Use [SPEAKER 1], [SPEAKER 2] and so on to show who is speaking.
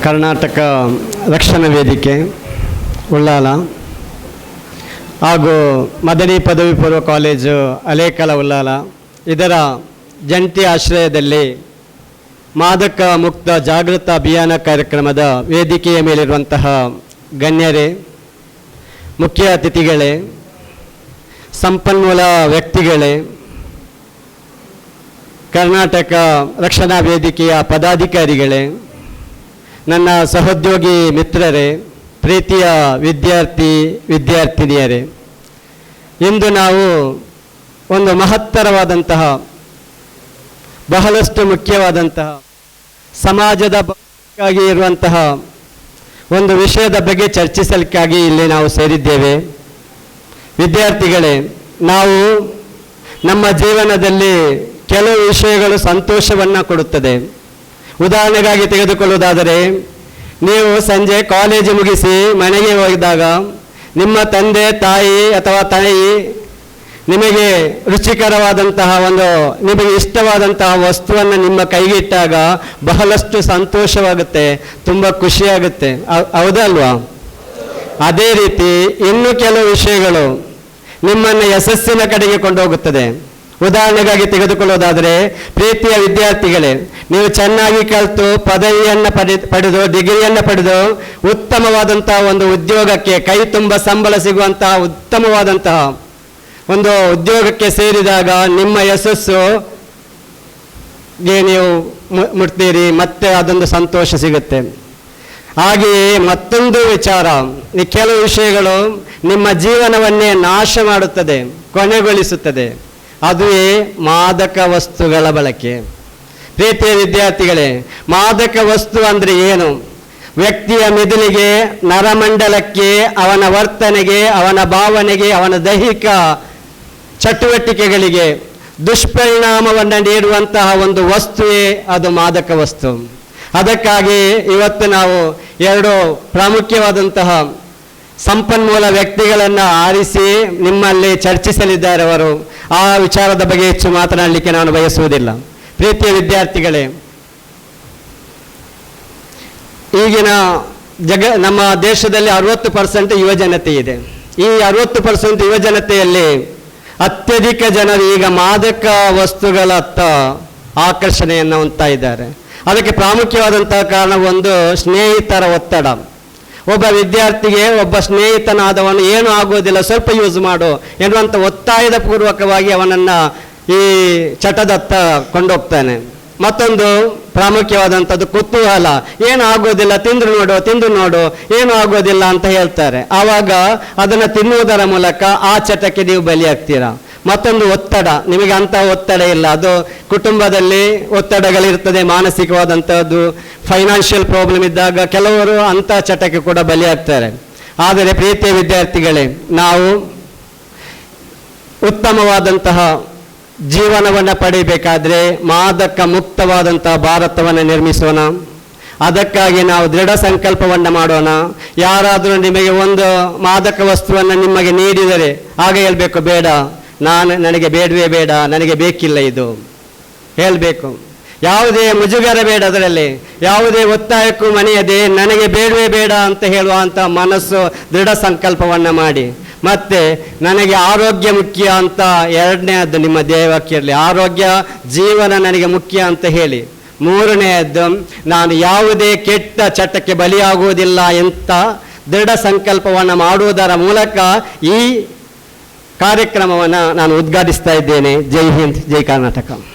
[SPEAKER 1] ಕರ್ನಾಟಕ ರಕ್ಷಣಾ ವೇದಿಕೆ ಉಳ್ಳಾಲ ಹಾಗೂ ಮದನಿ ಪದವಿ ಪೂರ್ವ ಕಾಲೇಜು ಅಲೇಕಲ ಉಳ್ಳಾಲ ಇದರ ಜಂಟಿ ಆಶ್ರಯದಲ್ಲಿ ಮಾದಕ ಮುಕ್ತ ಜಾಗೃತ ಅಭಿಯಾನ ಕಾರ್ಯಕ್ರಮದ ವೇದಿಕೆಯ ಮೇಲಿರುವಂತಹ ಗಣ್ಯರೇ, ಮುಖ್ಯ ಅತಿಥಿಗಳೇ, ಸಂಪನ್ಮೂಲ ವ್ಯಕ್ತಿಗಳೇ, ಕರ್ನಾಟಕ ರಕ್ಷಣಾ ವೇದಿಕೆಯ ಪದಾಧಿಕಾರಿಗಳೇ, ನನ್ನ ಸಹೋದ್ಯೋಗಿ ಮಿತ್ರರೇ, ಪ್ರೀತಿಯ ವಿದ್ಯಾರ್ಥಿನಿಯರೇ, ಇಂದು ನಾವು ಒಂದು ಮಹತ್ತರವಾದಂತಹ ಬಹಳಷ್ಟು ಮುಖ್ಯವಾದಂತಹ ಸಮಾಜದ ಬಗ್ಗೆ ಇರುವಂತಹ ಒಂದು ವಿಷಯದ ಬಗ್ಗೆ ಚರ್ಚಿಸಲಿಕ್ಕಾಗಿ ಇಲ್ಲಿ ನಾವು ಸೇರಿದ್ದೇವೆ. ವಿದ್ಯಾರ್ಥಿಗಳೇ, ನಾವು ನಮ್ಮ ಜೀವನದಲ್ಲಿ ಕೆಲವು ವಿಷಯಗಳು ಸಂತೋಷವನ್ನು ಕೊಡುತ್ತದೆ. ಉದಾಹರಣೆಗಾಗಿ ತೆಗೆದುಕೊಳ್ಳುವುದಾದರೆ, ನೀವು ಸಂಜೆ ಕಾಲೇಜು ಮುಗಿಸಿ ಮನೆಗೆ ಹೋಗಿದಾಗ ನಿಮ್ಮ ತಂದೆ ತಾಯಿ ಅಥವಾ ತಾಯಿ ನಿಮಗೆ ರುಚಿಕರವಾದಂತಹ ನಿಮಗೆ ಇಷ್ಟವಾದಂತಹ ವಸ್ತುವನ್ನು ನಿಮ್ಮ ಕೈಗೆ ಇಟ್ಟಾಗ ಬಹಳಷ್ಟು ಸಂತೋಷವಾಗುತ್ತೆ, ತುಂಬ ಖುಷಿಯಾಗುತ್ತೆ, ಹೌದಲ್ವಾ? ಅದೇ ರೀತಿ ಇನ್ನು ಕೆಲವು ವಿಷಯಗಳು ನಿಮ್ಮನ್ನು ಯಶಸ್ಸಿನ ಕಡೆಗೆ ಕೊಂಡೋಗುತ್ತದೆ. ಉದಾಹರಣೆಗಾಗಿ ತೆಗೆದುಕೊಳ್ಳೋದಾದರೆ, ಪ್ರೀತಿಯ ವಿದ್ಯಾರ್ಥಿಗಳೇ, ನೀವು ಚೆನ್ನಾಗಿ ಕಲಿತು ಪದವಿಯನ್ನು ಪಡೆದು ಡಿಗ್ರಿಯನ್ನು ಪಡೆದು ಉತ್ತಮವಾದಂತಹ ಒಂದು ಉದ್ಯೋಗಕ್ಕೆ, ಕೈ ತುಂಬ ಸಂಬಳ ಸಿಗುವಂತಹ ಉತ್ತಮವಾದಂತಹ ಒಂದು ಉದ್ಯೋಗಕ್ಕೆ ಸೇರಿದಾಗ ನಿಮ್ಮ ಯಶಸ್ಸುಗೆ ನೀವು ಮುಟ್ತೀರಿ, ಮತ್ತೆ ಅದೊಂದು ಸಂತೋಷ ಸಿಗುತ್ತೆ. ಹಾಗೆಯೇ ಮತ್ತೊಂದು ವಿಚಾರ, ಈ ಕೆಲವು ವಿಷಯಗಳು ನಿಮ್ಮ ಜೀವನವನ್ನೇ ನಾಶ ಮಾಡುತ್ತದೆ, ಕೊನೆಗೊಳಿಸುತ್ತದೆ. ಅದುವೇ ಮಾದಕ ವಸ್ತುಗಳ ಬಳಕೆ. ಪ್ರೀತಿಯ ವಿದ್ಯಾರ್ಥಿಗಳೇ, ಮಾದಕ ವಸ್ತು ಅಂದರೆ ಏನು? ವ್ಯಕ್ತಿಯ ಮೆದುಳಿಗೆ, ನರಮಂಡಲಕ್ಕೆ, ಅವನ ವರ್ತನೆಗೆ, ಅವನ ಭಾವನೆಗೆ, ಅವನ ದೈಹಿಕ ಚಟುವಟಿಕೆಗಳಿಗೆ ದುಷ್ಪರಿಣಾಮವನ್ನು ನೀಡುವಂತಹ ಒಂದು ವಸ್ತುವೇ ಅದು ಮಾದಕ ವಸ್ತು. ಅದಕ್ಕಾಗಿ ಇವತ್ತು ನಾವು ಎರಡು ಪ್ರಾಮುಖ್ಯವಾದಂತಹ ಸಂಪನ್ಮೂಲ ವ್ಯಕ್ತಿಗಳನ್ನು ಆರಿಸಿ ನಿಮ್ಮಲ್ಲಿ ಚರ್ಚಿಸಲಿದ್ದಾರೆ. ಅವರು ಆ ವಿಚಾರದ ಬಗ್ಗೆ ಹೆಚ್ಚು ಮಾತನಾಡಲಿಕ್ಕೆ ನಾನು ಬಯಸುವುದಿಲ್ಲ. ಪ್ರೀತಿಯ ವಿದ್ಯಾರ್ಥಿಗಳೇ, ಈಗಿನ ನಮ್ಮ ದೇಶದಲ್ಲಿ 60% ಯುವಜನತೆ ಇದೆ. ಈ 60% ಯುವಜನತೆಯಲ್ಲಿ ಅತ್ಯಧಿಕ ಜನರು ಈಗ ಮಾದಕ ವಸ್ತುಗಳತ್ತ ಆಕರ್ಷಣೆಯನ್ನು ಹೊಂದ್ತಾ ಇದ್ದಾರೆ. ಅದಕ್ಕೆ ಪ್ರಾಮುಖ್ಯವಾದಂತಹ ಕಾರಣ ಒಂದು ಸ್ನೇಹಿತರ ಒತ್ತಡ. ಒಬ್ಬ ವಿದ್ಯಾರ್ಥಿಗೆ ಒಬ್ಬ ಸ್ನೇಹಿತನಾದವನು ಏನೂ ಆಗೋದಿಲ್ಲ, ಸ್ವಲ್ಪ ಯೂಸ್ ಮಾಡು ಎನ್ನುವಂಥ ಒತ್ತಾಯದ ಪೂರ್ವಕವಾಗಿ ಅವನನ್ನು ಈ ಚಟದತ್ತ ಕೊಂಡೋಗ್ತಾನೆ. ಮತ್ತೊಂದು ಪ್ರಾಮುಖ್ಯವಾದಂಥದ್ದು ಕುತೂಹಲ. ಏನು ಆಗೋದಿಲ್ಲ, ತಿಂದು ನೋಡು, ಏನೂ ಆಗೋದಿಲ್ಲ ಅಂತ ಹೇಳ್ತಾರೆ. ಆವಾಗ ಅದನ್ನು ತಿನ್ನುವುದರ ಮೂಲಕ ಆ ಚಟಕ್ಕೆ ನೀವು ಬಲಿಯಾಗ್ತೀರಾ. ಮತ್ತೊಂದು ಒತ್ತಡ, ನಿಮಗೆ ಅಂಥ ಒತ್ತಡ ಇಲ್ಲ, ಅದು ಕುಟುಂಬದಲ್ಲಿ ಒತ್ತಡಗಳಿರ್ತದೆ, ಮಾನಸಿಕವಾದಂಥದ್ದು, ಫೈನಾನ್ಷಿಯಲ್ ಪ್ರಾಬ್ಲಮ್ ಇದ್ದಾಗ ಕೆಲವರು ಅಂಥ ಚಟಕ್ಕೆ ಕೂಡ ಬಲಿಯಾಗ್ತಾರೆ. ಆದರೆ ಪ್ರೀತಿಯ ವಿದ್ಯಾರ್ಥಿಗಳೇ, ನಾವು ಉತ್ತಮವಾದಂತಹ ಜೀವನವನ್ನು ಪಡೆಯಬೇಕಾದ್ರೆ ಮಾದಕ ಮುಕ್ತವಾದಂತಹ ಭಾರತವನ್ನು ನಿರ್ಮಿಸೋಣ. ಅದಕ್ಕಾಗಿ ನಾವು ದೃಢ ಸಂಕಲ್ಪವನ್ನು ಮಾಡೋಣ. ಯಾರಾದರೂ ನಿಮಗೆ ಒಂದು ಮಾದಕ ವಸ್ತುವನ್ನು ನಿಮಗೆ ನೀಡಿದರೆ ಆಗ ಹೇಳಬೇಕು, ಬೇಡ, ನನಗೆ ಬೇಡವೇ ಬೇಡ, ನನಗೆ ಬೇಕಿಲ್ಲ ಇದು ಹೇಳಬೇಕು. ಯಾವುದೇ ಮುಜುಗರ ಬೇಡ, ಅದರಲ್ಲಿ ಯಾವುದೇ ಒತ್ತಾಯಕ್ಕೂ ಮನೆಯದೆ ನನಗೆ ಬೇಡವೇ ಬೇಡ ಅಂತ ಹೇಳುವಂಥ ಮನಸ್ಸು, ದೃಢ ಸಂಕಲ್ಪವನ್ನು ಮಾಡಿ. ಮತ್ತು ನನಗೆ ಆರೋಗ್ಯ ಮುಖ್ಯ ಅಂತ ಎರಡನೇದ್ದು ನಿಮ್ಮ ಧ್ಯೇಯವಾಕ್ಯ ಇರಲಿ. ಆರೋಗ್ಯ, ಜೀವನ ನನಗೆ ಮುಖ್ಯ ಅಂತ ಹೇಳಿ. ಮೂರನೆಯದ್ದು, ನಾನು ಯಾವುದೇ ಕೆಟ್ಟ ಚಟಕ್ಕೆ ಬಲಿಯಾಗುವುದಿಲ್ಲ ಅಂತ ದೃಢ ಸಂಕಲ್ಪವನ್ನು ಮಾಡುವುದರ ಮೂಲಕ ಈ ಕಾರ್ಯಕ್ರಮವನ್ನು ನಾನು ಉದ್ಘಾಟಿಸ್ತಾ ಇದ್ದೇನೆ. ಜೈ ಹಿಂದ್, ಜೈ ಕರ್ನಾಟಕ.